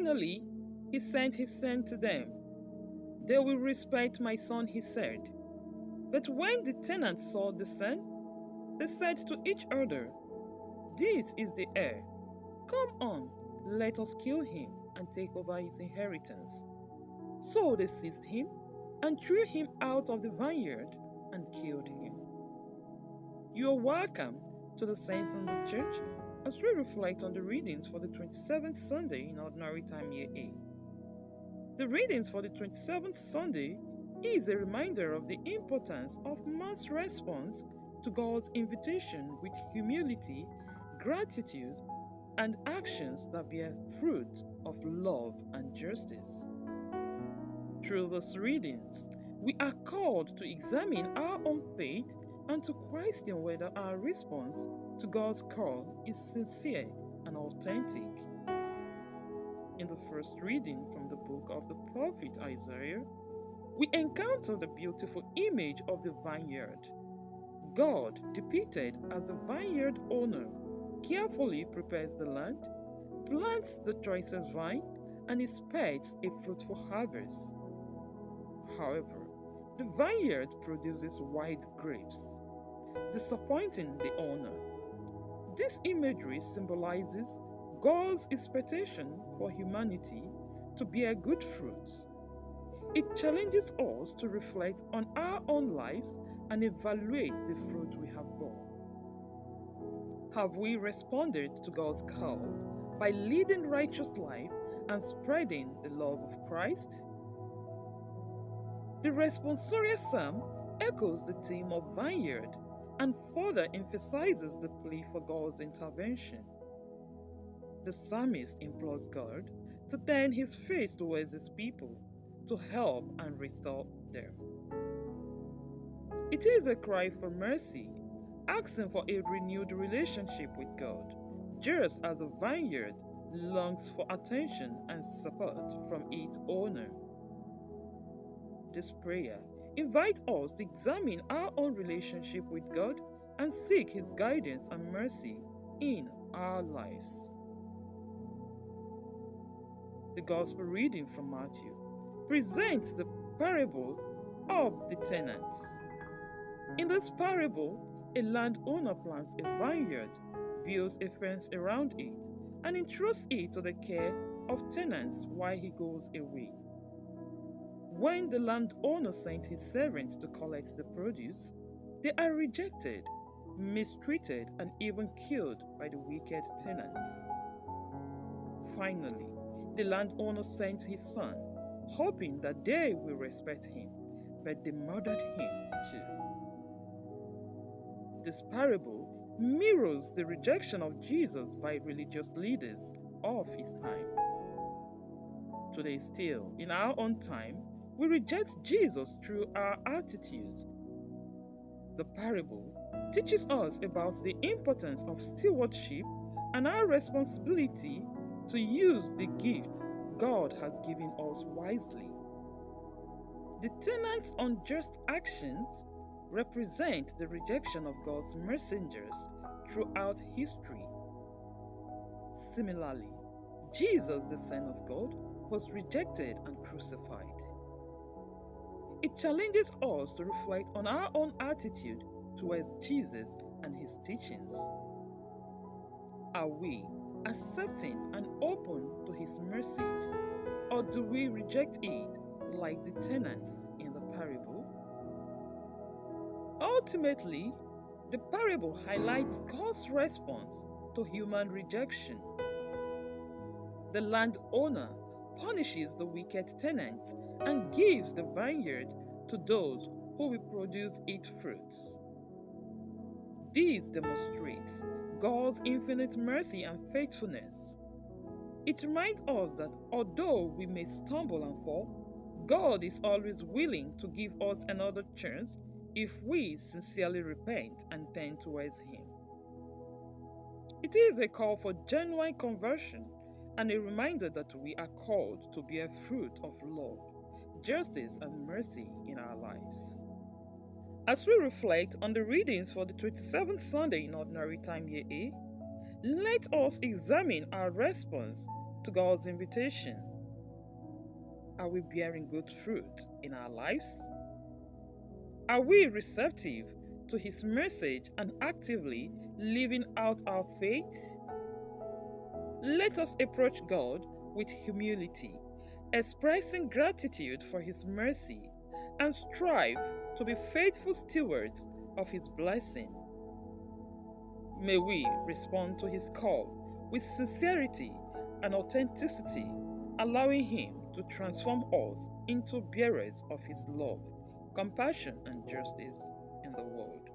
Finally, he sent his son to them. They will respect my son, he said. But when the tenants saw the son, they said to each other, "This is the heir. Come on, let us kill him and take over his inheritance." So they seized him and threw him out of the vineyard and killed him. You are welcome to the Saints in the Church as we reflect on the readings for the 27th Sunday in Ordinary Time Year A. The readings for the 27th Sunday is a reminder of the importance of man's response to God's invitation with humility, gratitude, and actions that bear fruit of love and justice. Through these readings, we are called to examine our own faith and to question whether our response to God's call is sincere and authentic. In the first reading from the book of the prophet Isaiah, we encounter the beautiful image of the vineyard. God, depicted as the vineyard owner, carefully prepares the land, plants the choicest vine, and expects a fruitful harvest. However, the vineyard produces wild grapes, disappointing the owner. This imagery symbolizes God's expectation for humanity to bear good fruit. It challenges us to reflect on our own lives and evaluate the fruit we have borne. Have we responded to God's call by leading righteous life and spreading the love of Christ? The responsorial psalm echoes the theme of vineyard and further emphasizes the plea for God's intervention. The psalmist implores God to turn his face towards his people, to help and restore them. It is a cry for mercy, asking for a renewed relationship with God, just as a vineyard longs for attention and support from its owner. This prayer invites us to examine our own relationship with God and seek His guidance and mercy in our lives. The Gospel reading from Matthew presents the parable of the tenants. In this parable, a landowner plants a vineyard, builds a fence around it, and entrusts it to the care of tenants while he goes away. When the landowner sent his servants to collect the produce, they are rejected, mistreated, and even killed by the wicked tenants. Finally, the landowner sent his son, hoping that they will respect him, but they murdered him too. This parable mirrors the rejection of Jesus by religious leaders of his time. Today still, in our own time, we reject Jesus through our attitudes. The parable teaches us about the importance of stewardship and our responsibility to use the gift God has given us wisely. The tenants' unjust actions represent the rejection of God's messengers throughout history. Similarly, Jesus, the Son of God, was rejected and crucified. It challenges us to reflect on our own attitude towards Jesus and his teachings. Are we accepting and open to his mercy, or do we reject it like the tenants in the parable? Ultimately, the parable highlights God's response to human rejection. The landowner punishes the wicked tenants and gives the vineyard to those who will produce its fruits. This demonstrates God's infinite mercy and faithfulness. It reminds us that although we may stumble and fall, God is always willing to give us another chance if we sincerely repent and turn towards Him. It is a call for genuine conversion and a reminder that we are called to bear fruit of love, justice, and mercy in our lives. As we reflect on the readings for the 27th Sunday in Ordinary Time Year A, let us examine our response to God's invitation? Are we bearing good fruit in our lives? Are we receptive to His message and actively living out our faith? Let us approach God with humility, expressing gratitude for His mercy, and strive to be faithful stewards of His blessing. May we respond to His call with sincerity and authenticity, allowing Him to transform us into bearers of His love, compassion, and justice in the world.